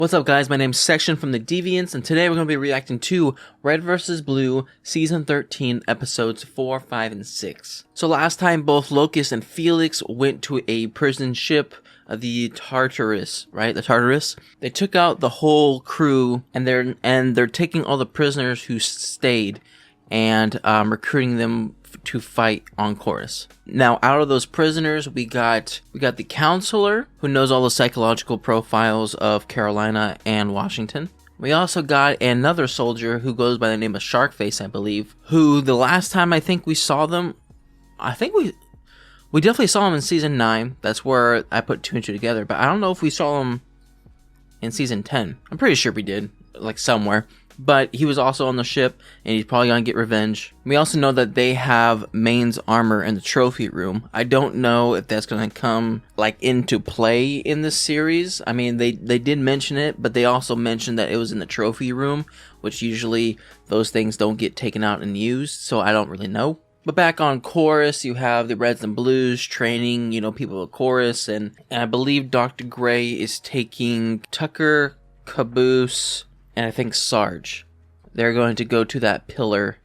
What's up, guys? My name's Section from the Deviants, and today we're going to be reacting to Red vs. Blue, Season 13, Episodes 4, 5, and 6. So last time, both Locust and Felix went to a prison ship, the Tartarus, right? The Tartarus. They took out the whole crew, and they're taking all the prisoners who stayed, and recruiting them to fight on Chorus. Now, out of those prisoners, we got the counselor, who knows all the psychological profiles of Carolina and Washington. We also got another soldier who goes by the name of Sharkface, I believe, who the last time I think we saw them, I think we definitely saw him in Season 9. That's where I put 2 and 2 together, but I don't know if we saw him in Season 10. I'm pretty sure we did, like somewhere. But he was also on the ship, and he's probably going to get revenge. We also know that they have Maine's armor in the trophy room. I don't know if that's going to come, like, into play in this series. I mean, they did mention it, but they also mentioned that it was in the trophy room, which usually those things don't get taken out and used, so I don't really know. But back on Chorus, you have the Reds and Blues training, people at Chorus, and I believe Dr. Gray is taking Tucker, Caboose, and I think Sarge. They're going to go to that pillar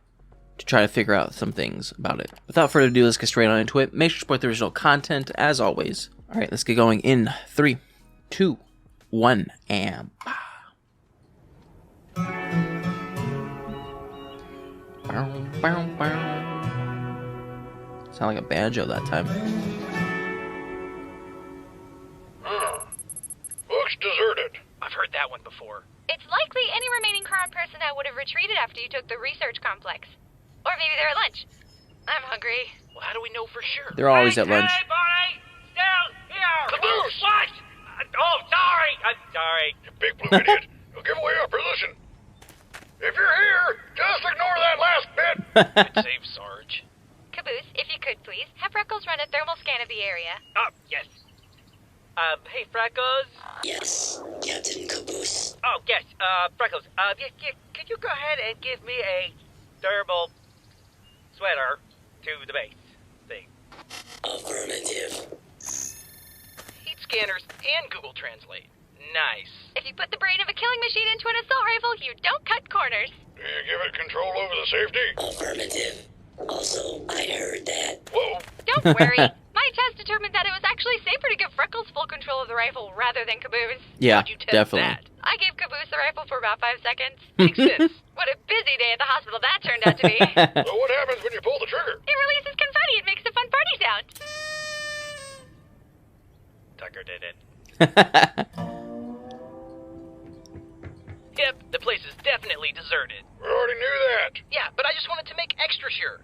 to try to figure out some things about it. Without further ado, let's get straight on into it. Make sure to support the original content, as always. Alright, let's get going in 3, 2, 1, and... Sound like a banjo that time. Looks deserted. I've heard that one before. It's likely any remaining Crown personnel would have retreated after you took the research complex. Or maybe they're at lunch. I'm hungry. Well, how do we know for sure? They're always at lunch. Hey, buddy! Still here! Caboose! What? Oh, sorry! I'm sorry. You big blue idiot. You'll give away our position. If you're here, just ignore that last bit. Good save, Sarge. Caboose, if you could please, have Freckles run a thermal scan of the area. Oh, yes. Hey, Freckles? Yes, Captain Caboose. Oh, yes, Freckles. Could you go ahead and give me a thermal sweater to the base thing? Affirmative. Heat scanners and Google Translate. Nice. If you put the brain of a killing machine into an assault rifle, you don't cut corners. Do you give it control over the safety? Affirmative. Also, I heard that. Whoa. Don't worry. My test determined that it was actually safer to give Freckles full control of the rifle rather than Caboose. Yeah, How'd you test definitely. that? I gave Caboose the rifle for about 5 seconds. Makes sense. What a busy day at the hospital that turned out to be. So what happens when you pull the trigger? It releases confetti. It makes a fun party sound. Tucker did it. Yep, the place is definitely deserted. We already knew that. Yeah, but I just wanted to make extra sure.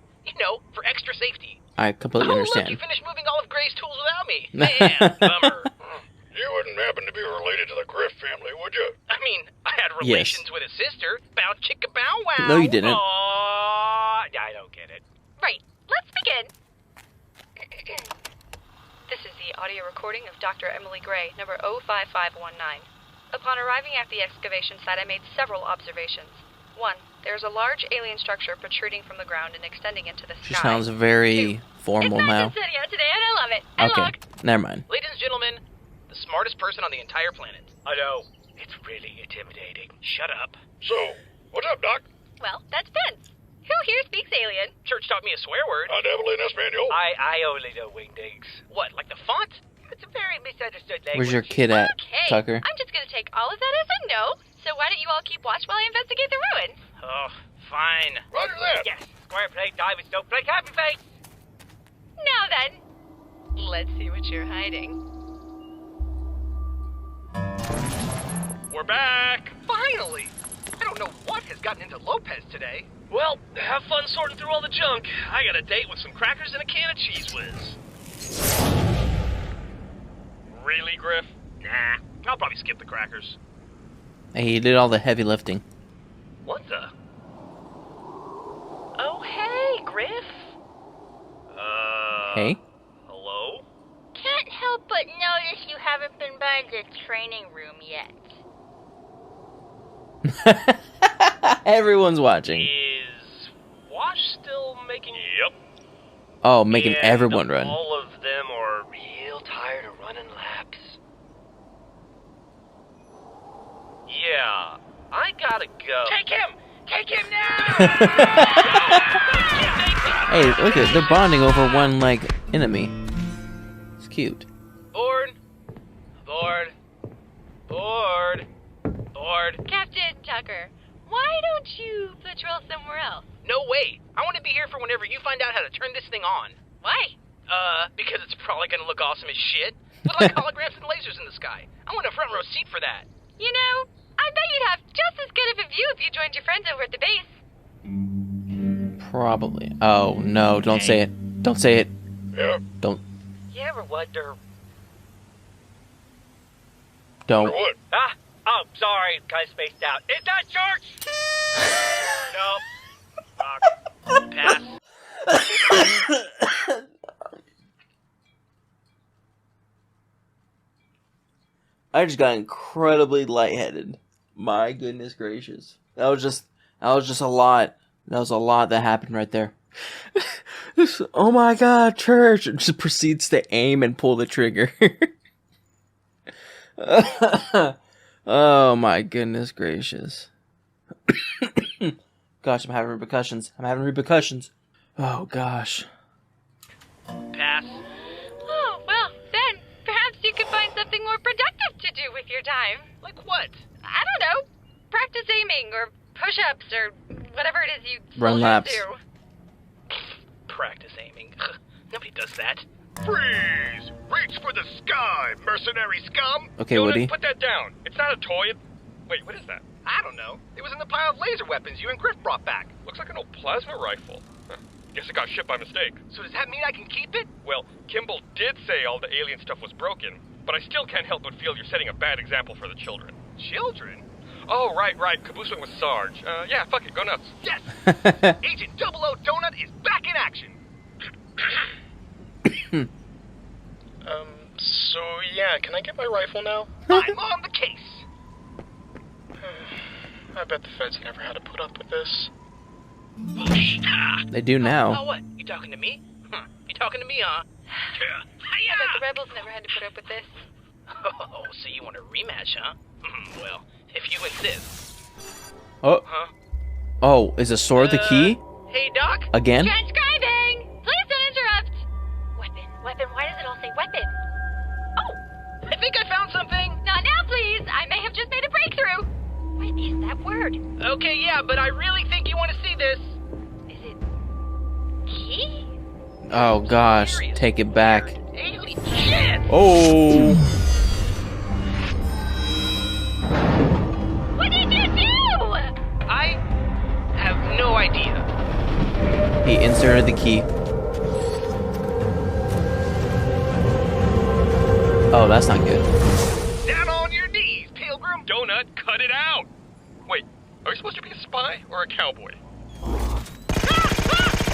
For extra safety. I completely Look, understand. you finished moving all of Gray's tools without me. Man, bummer. You wouldn't happen to be related to the Griff family, would you? I mean, I had relations with his sister. Bow chicka bow wow. No, you didn't. Aw, I don't get it. Right. Let's begin. This is the audio recording of Dr. Emily Gray, number 05519. Upon arriving at the excavation site, I made several observations. 1. There's a large alien structure protruding from the ground and extending into the She sky. sounds very formal it's now. It's Insidia today, and I love it. I Okay, log. never mind. Ladies and gentlemen, the smartest person on the entire planet. I know. It's really intimidating. Shut up. So, what's up, Doc? Well, that's Ben. Who here speaks alien? Church taught me a swear word. Devil in Espanol. I only know wingdings. What, like the font? It's a very misunderstood language. Where's your kid at, Okay, Tucker? I'm just going to take all of that as a no, so why don't you all keep watch while I investigate the ruins? Oh, fine. Roger that. Yes, square plate, diamond, stone plate, happy face. Now then, let's see what you're hiding. We're back! Finally! I don't know what has gotten into Lopez today. Well, have fun sorting through all the junk. I got a date with some crackers and a can of Cheese Whiz. Really, Griff? Nah, I'll probably skip the crackers. Hey, he did all the heavy lifting. What the? Oh, hey, Griff. Hey? Hello? Can't help but notice you haven't been by the training room yet. Everyone's watching. Is Wash still making... Yep. Oh, making everyone run. All of them are real tired of running laps. Nah, I gotta go. Take him! Take him now! Hey, look at they're bonding over one like enemy. It's cute. Board. Board. Board. Board. Captain Tucker, why don't you patrol somewhere else? No way. I want to be here for whenever you find out how to turn this thing on. Why? Because it's probably gonna look awesome as shit. With like holograms and lasers in the sky. I want a front row seat for that. You know, I bet you'd have just as good of a view if you joined your friends over at the base. Probably. Oh no! Don't say it. Don't say it. Yeah. Don't. You ever wonder... Don't. What? Ah! Oh, sorry. Kind of spaced out. Is that George? No. Pass. I just got incredibly lightheaded. My goodness gracious. That was just a lot. That was a lot that happened right there. Oh my god, church! It just proceeds to aim and pull the trigger. Oh my goodness gracious. Gosh, I'm having repercussions. Oh gosh. Pass. Oh, well, then, perhaps you could find something more productive to do with your time. Like what? I don't know. Practice aiming, or push-ups, or whatever it is you Run soldiers laps. do. Practice aiming. Nobody does that. Freeze! Reach for the sky, mercenary scum! Okay, Donut, Woody. put that down. It's not a toy. Wait, what is that? I don't know. It was in the pile of laser weapons you and Griff brought back. Looks like an old plasma rifle. Huh. Guess it got shipped by mistake. So does that mean I can keep it? Well, Kimball did say all the alien stuff was broken, but I still can't help but feel you're setting a bad example for the children. Children? Oh, right. Caboose went with Sarge. Yeah, fuck it, go nuts. Yes! Agent 00 Donut is back in action. So yeah, can I get my rifle now? I'm on the case. I bet the feds never had to put up with this. They do now. Oh, what? You talking to me? Huh. You talking to me, huh? Yeah. I bet the rebels never had to put up with this. Oh, so you want a rematch, huh? Well, if you insist. Oh. Huh? Oh, is a sword the key? Hey, Doc? Again? Transcribing! Please don't interrupt! Weapon, why does it all say weapon? Oh, I think I found something. Not now, please! I may have just made a breakthrough! What is that word? Okay, yeah, but I really think you want to see this. Is it... key? Oh gosh, Serious. take it back. Alien shit! Oh. What did you do? I have no idea. He inserted the key. Oh, that's not good. Down on your knees, Pilgrim. Donut, cut it out! Wait, are you supposed to be a spy or a cowboy?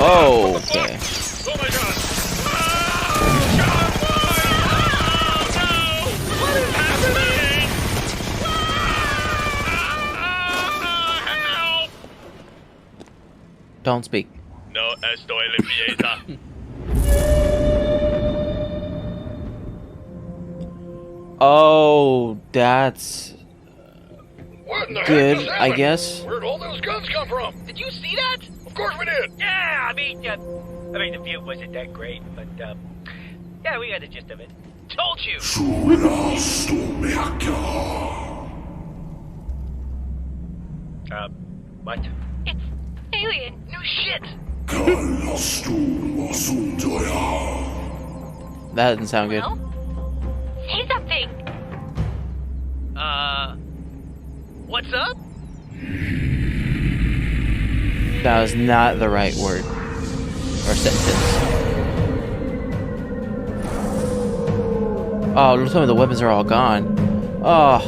Oh, okay. Oh my god! What is happening? Help! Don't speak. No estoy limpieza. Oh, that's What in the good, heck just I happened? guess. Where'd all those guns come from? Did you see that? Of course we did! Yeah, I mean, the view wasn't that great, but, yeah, we got the gist of it. Told you. What? It's alien. No shit. That doesn't sound good. Well, say something. What's up? That was not the right word or sentence. Oh, don't tell me the weapons are all gone. Oh,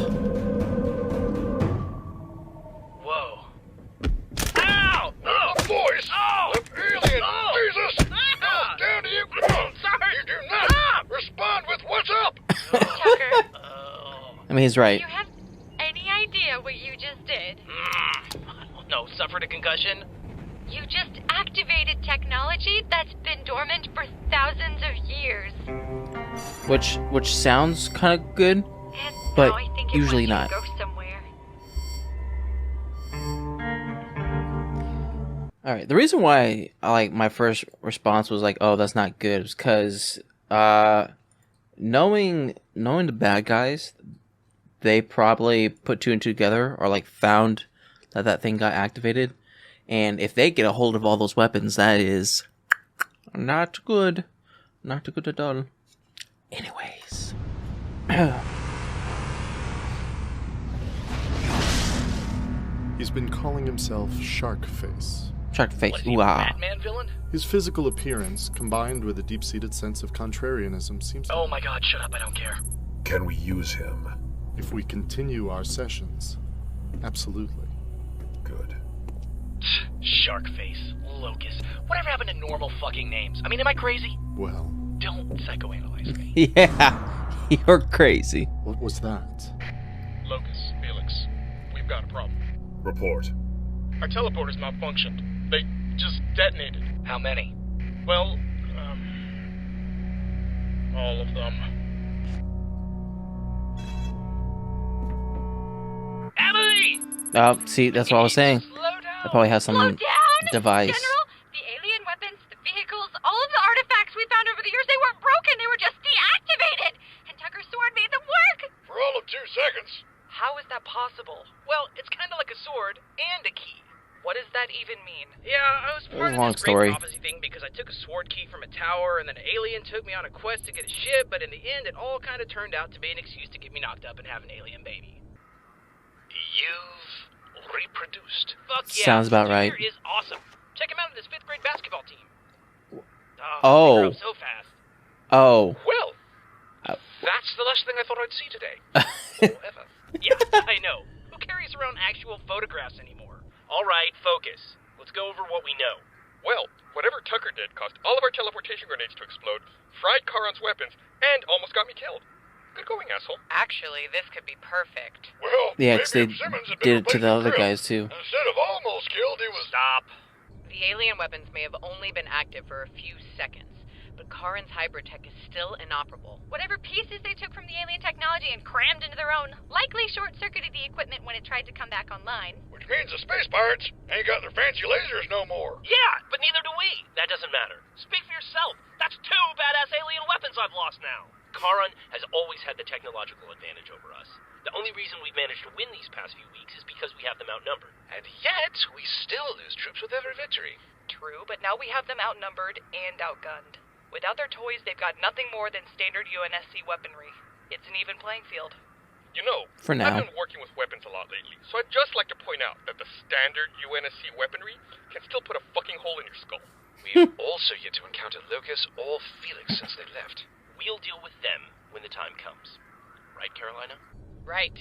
Whoa. Ow! Oh, boys! Oh! An alien! Oh! Jesus! Ah! Down to you! Sorry. You do not respond with what's up! Tucker, I mean, he's right. do you have any idea what you just did? No, suffered a concussion? You just activated technology that's been dormant for thousands of years. Which sounds kind of good, And But now I think it usually wants you not. to go somewhere. All right. The reason why my first response was like, "Oh, that's not good," was because knowing the bad guys, they probably put two and two together or like found that thing got activated, and if they get a hold of all those weapons, that is not good, not good at all. Anyways. He's been calling himself Sharkface. Shark face. What, is he a Wow. Batman villain? His physical appearance, combined with a deep-seated sense of contrarianism, seems Oh my god, shut up, I don't care. Can we use him? if we continue our sessions. Absolutely. Good. Sharkface, Locust, whatever happened to normal fucking names? I mean, am I crazy? Well, Don't psychoanalyze me. Yeah, you're crazy. what was that? Locust, Felix, we've got a problem. Report. Our teleporter's malfunctioned. They just detonated. How many? Well, all of them. Emily! See, that's what I was saying. Slow down. It probably has some Slow down! device. General, the alien weapons, the vehicles, all of the artifacts we found over the years, they weren't broken, they were just deactivated! And Tucker's sword made them work! For all of 2 seconds. How is that possible? Well, it's kind of like a sword and a key. What does that even mean? Yeah, I was part a of long this story. great prophecy thing because I took a sword key from a tower, and then an alien took me on a quest to get a ship, but in the end, it all kind of turned out to be an excuse to get me knocked up and have an alien baby. You've reproduced. Fuck yeah. Sounds about Junior right. is awesome. Check him out in this 5th grade basketball team. Oh. They grew up so fast. Oh. Well, Oh. that's the last thing I thought I'd see today. Or ever. Yeah, I know. Who carries around actual photographs anymore? All right, focus. Let's go over what we know. Well, whatever Tucker did caused all of our teleportation grenades to explode, fried Charon's weapons, and almost got me killed. Good going, asshole. Actually, this could be perfect. Well, Yeah, maybe 'cause they if Simmons had did been it to the replacing other Krill, guys too. Instead of almost killed, he was... Stop. The alien weapons may have only been active for a few seconds, but Karin's hybrid tech is still inoperable. Whatever pieces they took from the alien technology and crammed into their own likely short-circuited the equipment when it tried to come back online. Which means the space pirates ain't got their fancy lasers no more. Yeah, but neither do we. That doesn't matter. Speak for yourself. That's 2 badass alien weapons I've lost now. Charon has always had the technological advantage over us. The only reason we've managed to win these past few weeks is because we have them outnumbered. And yet, we still lose troops with every victory. True, but now we have them outnumbered and outgunned. Without their toys, they've got nothing more than standard UNSC weaponry. It's an even playing field. You know, For now. I've been working with weapons a lot lately, so I'd just like to point out that the standard UNSC weaponry can still put a fucking hole in your skull. We've also yet to encounter Locust or Felix since they left. We'll deal with them when the time comes. Right, Carolina? Right.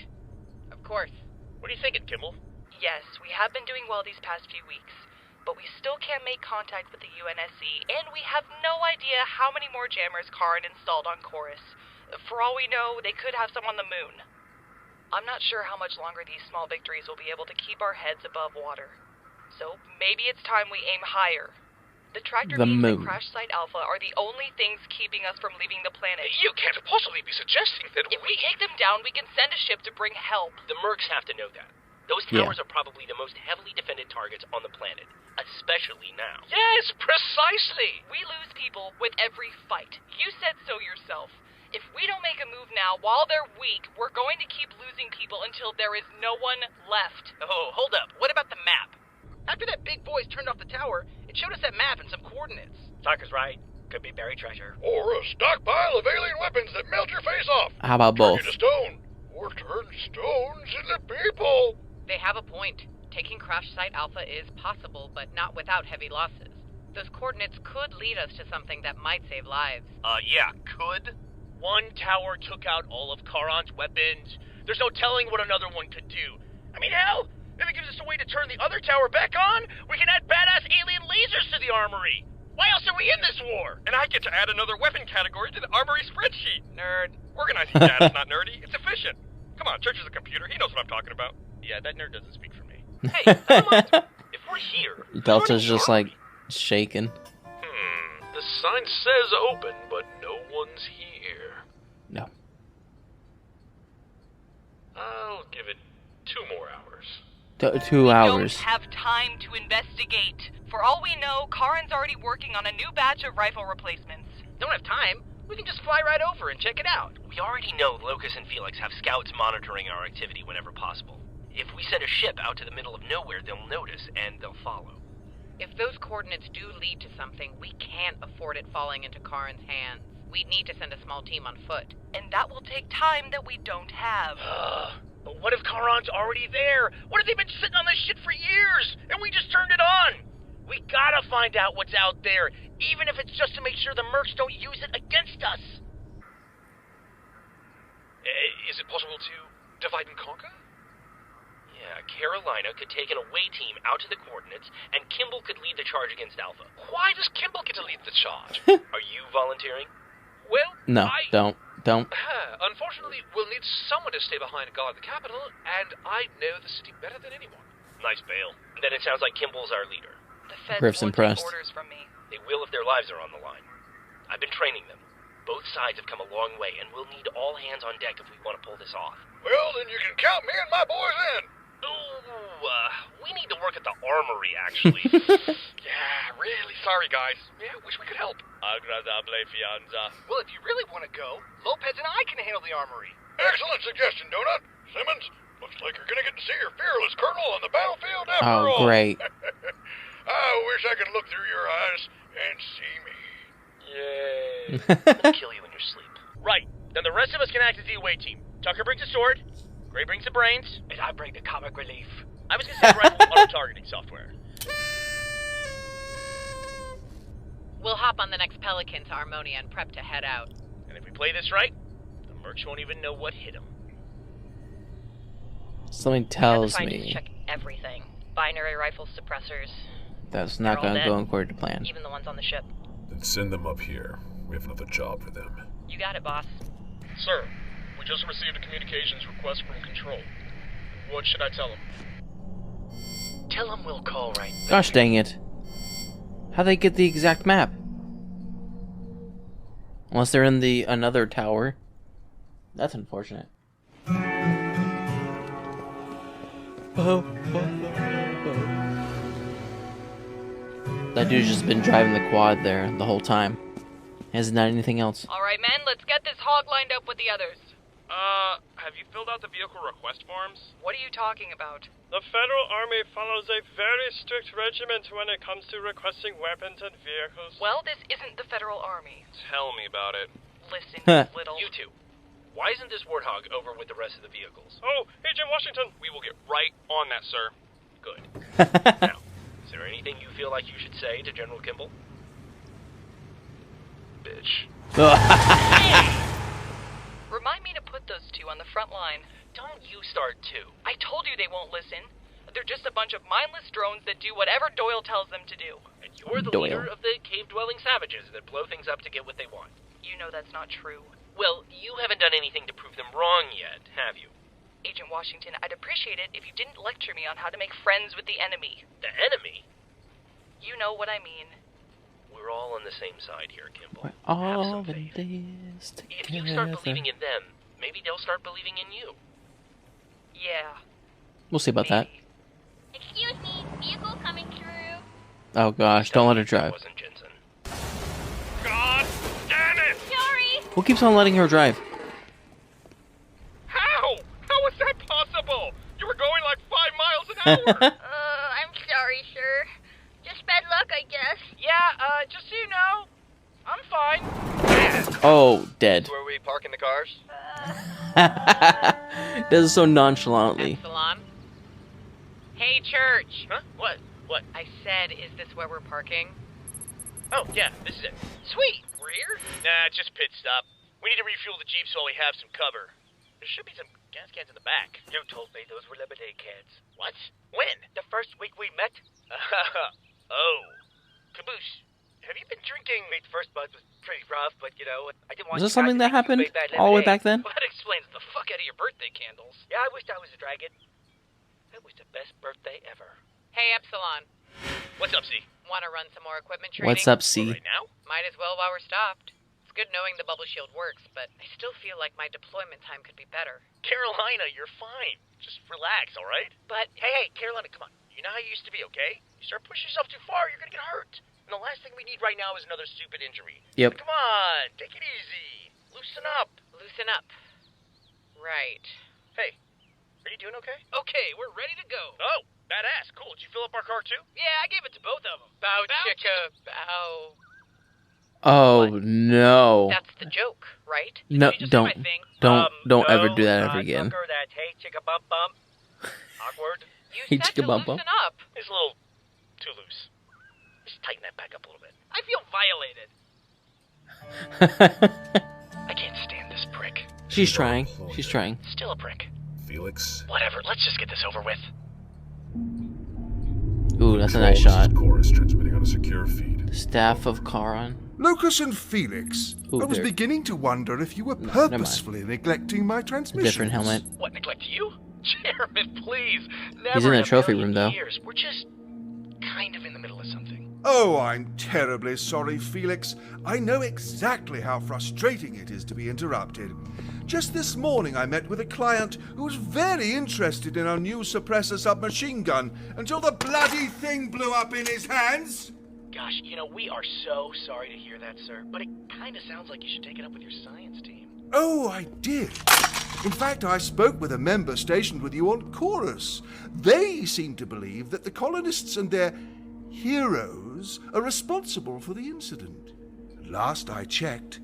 Of course. What are you thinking, Kimmel? Yes, we have been doing well these past few weeks, but we still can't make contact with the UNSC, and we have no idea how many more jammers Karin installed on Chorus. For all we know, they could have some on the moon. I'm not sure how much longer these small victories will be able to keep our heads above water. So maybe it's time we aim higher. The tractor The beams moon. at Crash Site Alpha are the only things keeping us from leaving the planet. You can't possibly be suggesting that If we take them down, we can send a ship to bring help. The Mercs have to know that. Those Yeah. towers are probably the most heavily defended targets on the planet, especially now. Yes, precisely! We lose people with every fight. You said so yourself. If we don't make a move now while they're weak, we're going to keep losing people until there is no one left. Oh, hold up. What about the map? After that big voice turned off the tower, it showed us that map and some coordinates. Tucker's right. Could be buried treasure. Or a stockpile of alien weapons that melt your face off. How about Turn both? you to stone. Or turn stones into people. They have a point. Taking Crash Site Alpha is possible, but not without heavy losses. Those coordinates could lead us to something that might save lives. Yeah, could. One tower took out all of Charon's weapons. There's no telling what another one could do. I mean, hell, if it gives us a way to turn the other tower back on, we can add badass alien lasers to the armory. Why else are we in this war? And I get to add another weapon category to the armory spreadsheet. Nerd. Organizing data's not nerdy, it's efficient. Come on, Church is a computer, he knows what I'm talking about. Yeah, that nerd doesn't speak for me. Hey, come on. If we're here, Delta's just like shaking. The sign says open, but no one's here. No. I'll give it 2 more hours. 2 hours. We don't have time to investigate. For all we know, Karin's already working on a new batch of rifle replacements. Don't have time. We can just fly right over and check it out. We already know Locus and Felix have scouts monitoring our activity whenever possible. If we send a ship out to the middle of nowhere, they'll notice and they'll follow. If those coordinates do lead to something, we can't afford it falling into Karin's hands. We'd need to send a small team on foot. And that will take time that we don't have. But what if Karin's already there? What if they've been sitting on this shit for years and we just turned it on? We gotta find out what's out there, even if it's just to make sure the mercs don't use it against us. Is it possible to divide and conquer? Yeah, Carolina could take an away team out to the coordinates, and Kimball could lead the charge against Alpha. Why does Kimball get to lead the charge? Are you volunteering? Well, No, don't. Unfortunately, we'll need someone to stay behind and guard the capital, and I know the city better than anyone. Nice bail. Then it sounds like Kimball's our leader. The feds Griff's won't impressed. take orders from me. They will if their lives are on the line. I've been training them. Both sides have come a long way, and we'll need all hands on deck if we want to pull this off. Well, then you can count me and my boys in. We need to work at the armory, actually. Yeah, really sorry, guys. Yeah, wish we could help. Agradable fianza. Well, if you really want to go, Lopez and I can handle the armory. Excellent suggestion, Donut. Simmons, looks like you're gonna get to see your fearless colonel on the battlefield after Oh, all. great. I wish I could look through your eyes and see me. Yay. I'll kill you in your sleep. Right. Then the rest of us can act as the away team. Tucker brings a sword, Gray brings the brains, and I bring the comic relief. I was gonna say rifle auto-targeting software. We'll hop on the next Pelican to Harmonia and prep to head out. And if we play this right, the mercs won't even know what hit them. Something tells Scientists me check everything. Binary rifle suppressors. that's not They're all going to dead. go according to plan. Even the ones on the ship. Then send them up here. We have another job for them. You got it, boss. Sir, we just received a communications request from Control. What should I tell them? Tell them we'll call right back. Gosh dang it. How'd they get the exact map? Unless they're in the another tower. That's unfortunate. That dude's just been driving the quad there the whole time. Hasn't done anything else. All right, men, let's get this hog lined up with the others. Have you filled out the vehicle request forms? What are you talking about? The Federal Army follows a very strict regiment when it comes to requesting weapons and vehicles. Well, this isn't the Federal Army. Tell me about it. Listen, you little... You two. Why isn't this Warthog over with the rest of the vehicles? Oh, Agent Washington! We will get right on that, sir. Good. Now, is there anything you feel like you should say to General Kimball? Bitch. Remind me to put those two on the front line. Don't you start too. I told you they won't listen. They're just a bunch of mindless drones that do whatever Doyle tells them to do. And you're the leader of the cave-dwelling savages that blow things up to get what they want. You know that's not true. Well, you haven't done anything to prove them wrong yet, have you? Agent Washington, I'd appreciate it if you didn't lecture me on how to make friends with the enemy. The enemy? You know what I mean. We're all on the same side here, Kimball. We're all in this together. If you start believing in them, maybe they'll start believing in you. Yeah. We'll see about that. Excuse me, vehicle coming through. Oh gosh, don't let her drive. Wasn't Jensen. God damn it! Sorry. Who keeps on letting her drive? How? How is that possible? You were going like 5 miles an hour! I'm sorry, sir. Just bad luck, I guess. Yeah, just so you know, I'm fine. Oh, dead. Where we parking the cars? Does it so nonchalantly. Epsilon? Hey, Church! Huh? What? What? I said, is this where we're parking? Oh, yeah, this is it. Sweet, we're here? Nah, just pit stop. We need to refuel the Jeep so we have some cover. There should be some gas cans in the back. You told me those were lemonade cans. What? When? The first week we met. Oh. Caboose, have you been drinking? The first buzz was pretty rough, but I didn't want Was this you guys something to that think you happened made that all the way lemonade. back then? Well, that explains the fuck out of your birthday candles. Yeah, I wished I was a dragon. That was the best birthday ever. Hey, Epsilon. What's up, C? Want to run some more equipment training? What's up, C? Right now? Might as well while we're stopped. It's good knowing the bubble shield works, but I still feel like my deployment time could be better. Carolina, you're fine. Just relax, all right? But, hey, Carolina, come on. You You know how you used to be, okay? You start pushing yourself too far, you're gonna get hurt. And the last thing we need right now is another stupid injury. Yep. Come on, take it easy. Loosen up. Loosen up. Right. Hey, are you doing okay? Okay, we're ready to go. Oh, badass. Cool. Did you fill up our car too? Yeah, I gave it to both of them. Bow, chicka, bow. Oh no. That's the joke, right? No, Did you just don't, say my thing? don't no, ever do that ever again. Tucker, that's hey, chicka bump bump. Awkward. You Hey, said chicka to bum loosen bum. up. It's a little too loose. Just tighten that back up a little bit. I feel violated. I can't stand this prick. She's trying. She's trying. Still a prick. Felix. Whatever, let's just get this over with. Ooh, that's a nice shot. Chorus transmitting on a secure feed. Staff of Charon. Locus and Felix, Ooh, I was there. beginning to wonder if you were never mind. purposefully neglecting my transmissions. Different helmet. What, neglect you? Chairman, please. Never He's in the a trophy million room, though. years. We're just kind of in the middle of something. Oh, I'm terribly sorry, Felix. I know exactly how frustrating it is to be interrupted. Just this morning I met with a client who was very interested in our new suppressor submachine gun until the bloody thing blew up in his hands. Gosh, you know, we are so sorry to hear that, sir. But it kind of sounds like you should take it up with your science team. Oh, I did. In fact, I spoke with a member stationed with you on Chorus. They seem to believe that the colonists and their heroes are responsible for the incident. Last I checked,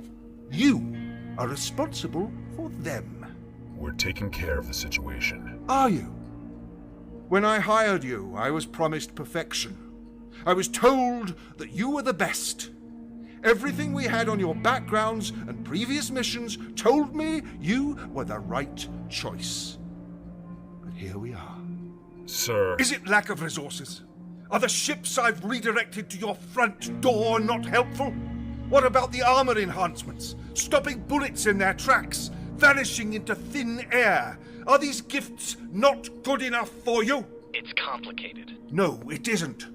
you are responsible for them. We're taking care of the situation. Are you? When I hired you, I was promised perfection. I was told that you were the best. Everything we had on your backgrounds and previous missions told me you were the right choice. But here we are. Sir. Is it lack of resources? Are the ships I've redirected to your front door not helpful? What about the armor enhancements? Stopping bullets in their tracks, vanishing into thin air. Are these gifts not good enough for you? It's complicated. No, it isn't.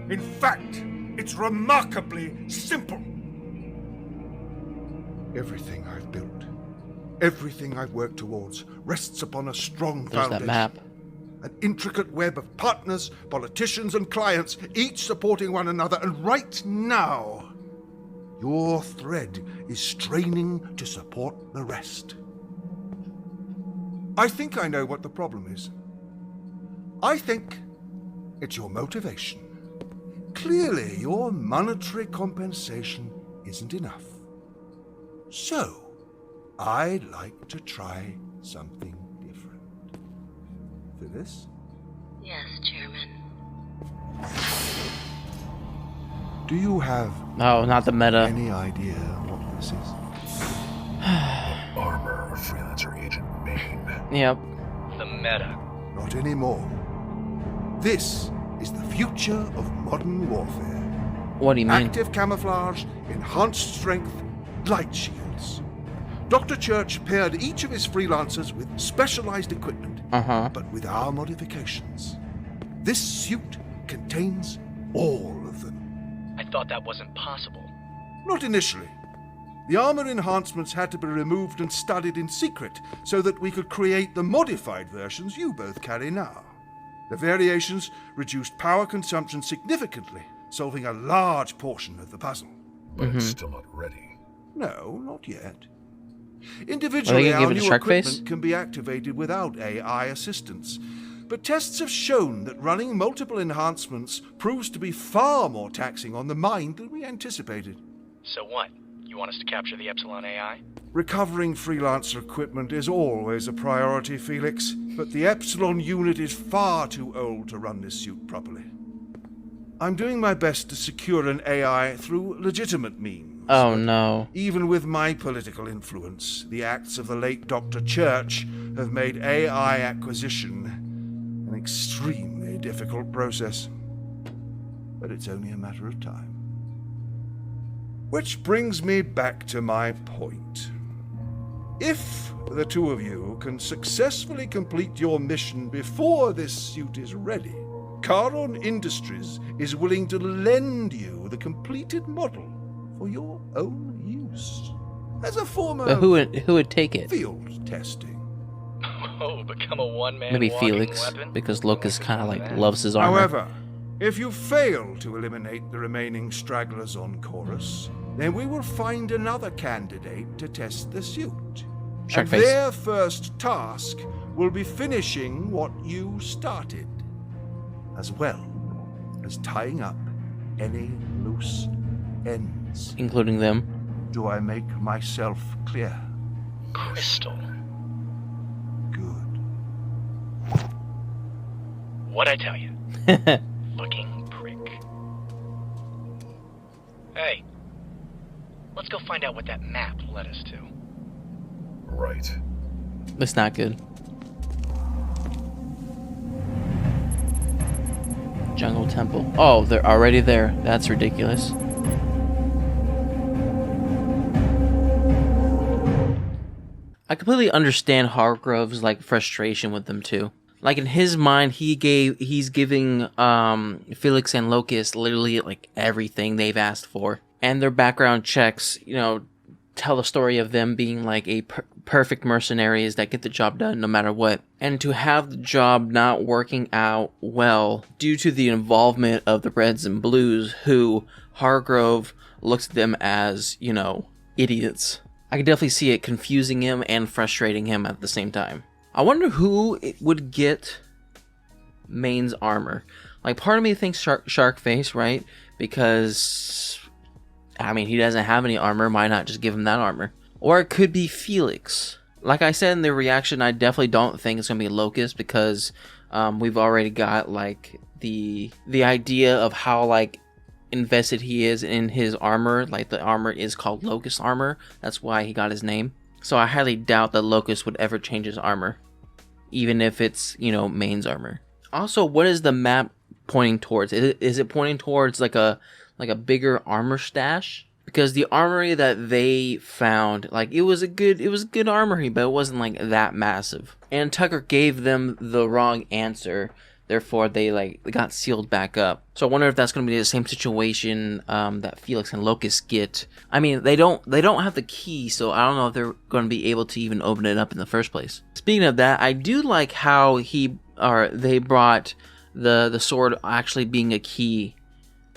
In fact, it's remarkably simple. Everything I've built, everything I've worked towards, rests upon a strong There's foundation. that map. An intricate web of partners, politicians, and clients, each supporting one another, and right now, your thread is straining to support the rest. I think I know what the problem is. I think it's your motivation. Clearly, your monetary compensation isn't enough. So, I'd like to try something different. Phyllis? Yes, Chairman. Do you have Oh, not the meta. any idea what this is? Armor or freelancer agent main. Yep. The meta. Not anymore. This is the future of modern warfare. What do you mean? Active camouflage, enhanced strength, light shields. Dr. Church paired each of his freelancers with specialized equipment, but with our modifications. This suit contains all of them. I thought that wasn't possible. Not initially. The armor enhancements had to be removed and studied in secret so that we could create the modified versions you both carry now. The variations reduced power consumption significantly, solving a large portion of the puzzle. But it's still not ready. No, not yet. Are they Individually, gonna give our it a new shark equipment face? can be activated without AI assistance. But tests have shown that running multiple enhancements proves to be far more taxing on the mind than we anticipated. So what? You want us to capture the Epsilon AI? Recovering freelancer equipment is always a priority, Felix, but the Epsilon unit is far too old to run this suit properly. I'm doing my best to secure an AI through legitimate means. Oh no. Even with my political influence, the acts of the late Dr. Church have made AI acquisition an extremely difficult process. But it's only a matter of time. Which brings me back to my point. If the two of you can successfully complete your mission before this suit is ready, Charon Industries is willing to lend you the completed model for your own use. As a form But of who would take it? field testing. Oh, become a one-man Maybe walking Felix, weapon? because Locust kind of like loves his armor. However, if you fail to eliminate the remaining stragglers on Chorus, then we will find another candidate to test the suit. And Sharkface. their first task will be finishing what you started, as well as tying up any loose ends. Including them. Do I make myself clear? Crystal. Good. What'd I tell you? Fucking prick. Hey, let's go find out what that map led us to. Right. That's not good. Jungle Temple. Oh, they're already there. That's ridiculous. I completely understand Hargrove's like frustration with them too. Like in his mind, he's giving Felix and Locust literally like everything they've asked for, and their background checks, you know, tell the story of them being like a perfect mercenaries that get the job done no matter what. And to have the job not working out well due to the involvement of the Reds and Blues, who Hargrove looks at them as, you know, idiots. I can definitely see it confusing him and frustrating him at the same time. I wonder who would get Maine's armor. Like, part of me thinks Sharkface, right? Because, I mean, he doesn't have any armor. Why not just give him that armor? Or it could be Felix. Like I said in the reaction, I definitely don't think it's going to be Locust, because we've already got, like, the idea of how, like, invested he is in his armor. Like, the armor is called Locust armor. That's why he got his name. So I highly doubt that Locust would ever change his armor, even if it's, you know, Maine's armor. Also, what is the map pointing towards? Is it pointing towards like a bigger armor stash? Because the armory that they found, like, it was a good armory, but it wasn't like that massive. And Tucker gave them the wrong answer. Therefore, they got sealed back up. So I wonder if that's going to be the same situation that Felix and Locust get. I mean, they don't have the key, so I don't know if they're going to be able to even open it up in the first place. Speaking of that, I do like how they brought the sword actually being a key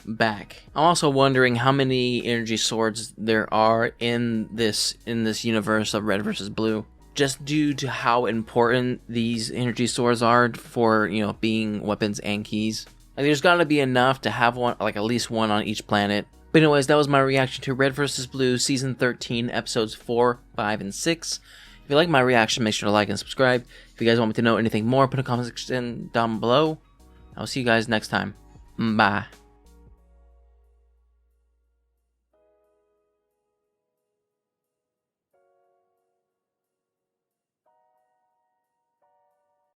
back. I'm also wondering how many energy swords there are in this universe of Red versus Blue. Just due to how important these energy swords are for, you know, being weapons and keys. Like, there's got to be enough to have one, like at least one on each planet. But anyways, that was my reaction to Red vs. Blue Season 13, Episodes 4, 5, and 6. If you like my reaction, make sure to like and subscribe. If you guys want me to know anything more, put a comment section down below. I'll see you guys next time. Bye.